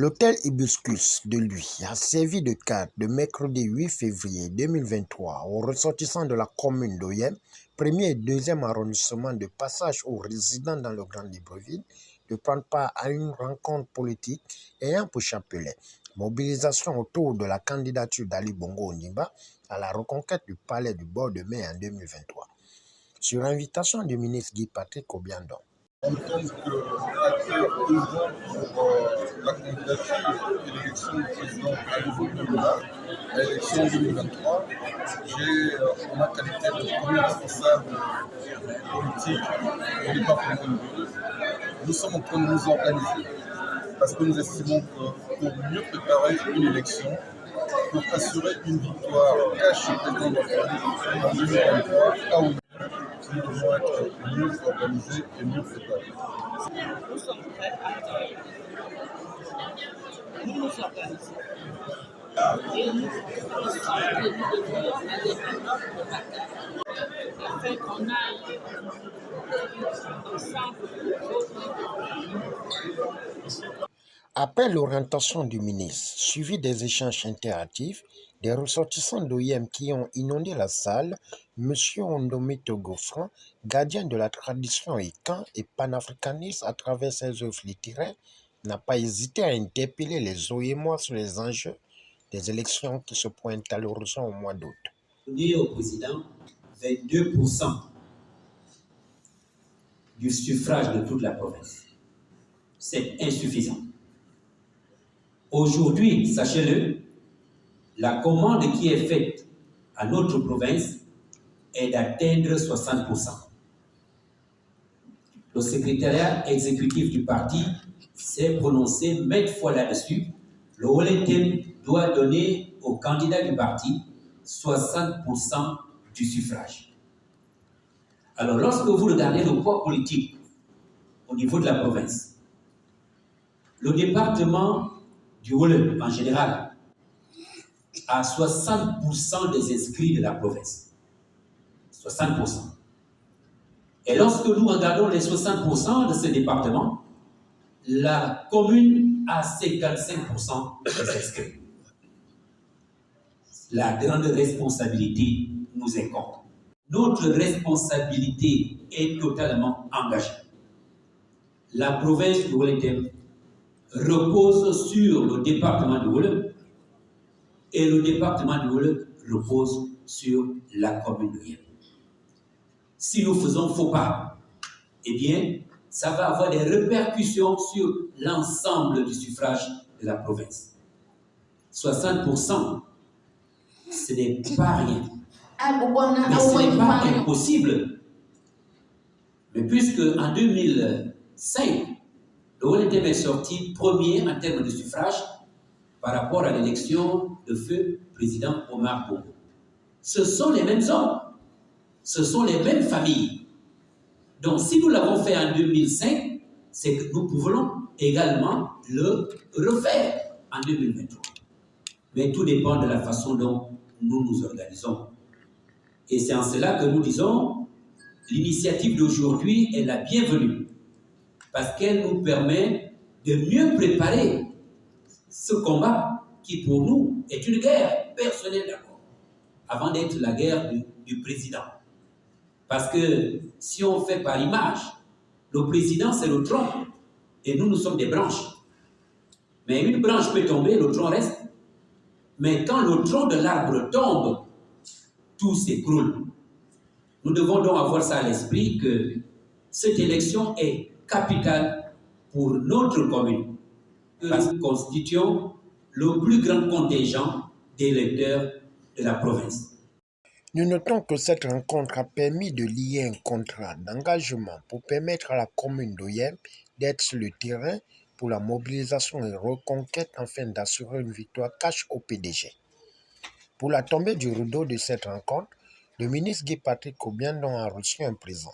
L'hôtel Hibiscus de lui a servi de carte de mercredi 8 février 2023 aux ressortissants de la commune d'Oyem, premier et deuxième arrondissement de passage aux résidents dans le Grand Libreville, de prendre part à une rencontre politique ayant pour chapelet mobilisation autour de la candidature d'Ali Bongo Ondimba à la reconquête du palais du bord de mer en 2023. Sur invitation du ministre Guy Patrick Obiandon. En tant qu'acteur œuvrant pour la candidature et l'élection du président Ali Bongo Ondimba à l'élection 2023, j'ai, en ma qualité de premier responsable politique au département de Libreville, nous sommes en train de nous organiser parce que nous estimons que pour mieux préparer une élection, pour assurer une victoire cash au président de la République en 2023 à Ouyem, nous devons être mieux organisés et mieux préparés. Nous sommes prêts à travailler. Nous nous organisons. Et nous devons aller maintenant pour la carte afin qu'on aille ensemble. Après l'orientation du ministre, suivi des échanges interactifs, des ressortissants d'Oyem qui ont inondé la salle, M. Ondomé Togofran, gardien de la tradition écan et panafricaniste à travers ses œuvres littéraires, n'a pas hésité à interpeller les Oyémois sur les enjeux des élections qui se pointent à l'horizon au mois d'août. Donner au président 22% du suffrage de toute la province. C'est insuffisant. Aujourd'hui, sachez-le, la commande qui est faite à notre province est d'atteindre 60%. Le secrétariat exécutif du parti s'est prononcé maintes fois là-dessus. Le OLTM doit donner aux candidats du parti 60% du suffrage. Alors, lorsque vous regardez le poids politique au niveau de la province, le département du Wolof en général a 60% des inscrits de la province. 60%. Et lorsque nous regardons les 60% de ce département, la commune a 55% des inscrits. La grande responsabilité nous incombe. Notre responsabilité est totalement engagée. La province du Wolof repose sur le département du Wolof et le département du Wolof repose sur la commune d'Oyem. Si nous faisons faux pas, eh bien, ça va avoir des répercussions sur l'ensemble du suffrage de la province. 60%, ce n'est pas rien. Mais ce n'est pas impossible. Mais puisque en 2005, le Wolof est sorti premier en termes de suffrage par rapport à l'élection de feu président Omar Bongo. Ce sont les mêmes hommes, ce sont les mêmes familles. Donc si nous l'avons fait en 2005, c'est que nous pouvons également le refaire en 2023. Mais tout dépend de la façon dont nous nous organisons. Et c'est en cela que nous disons, l'initiative d'aujourd'hui est la bienvenue, parce qu'elle nous permet de mieux préparer ce combat qui pour nous est une guerre personnelle d'abord, avant d'être la guerre du président. Parce que si on fait par image, le président c'est le tronc et nous sommes des branches. Mais une branche peut tomber, le tronc reste. Mais quand le tronc de l'arbre tombe, tout s'écroule. Nous devons donc avoir ça à l'esprit que cette élection est capitale pour notre commune. Parce que nous constituons le plus grand contingent d'électeurs de la province. Nous notons que cette rencontre a permis de lier un contrat d'engagement pour permettre à la commune d'Oyem d'être sur le terrain pour la mobilisation et reconquête afin d'assurer une victoire cash au PDG. Pour la tombée du rideau de cette rencontre, le ministre Guy Patrick Obiandon a reçu un présent.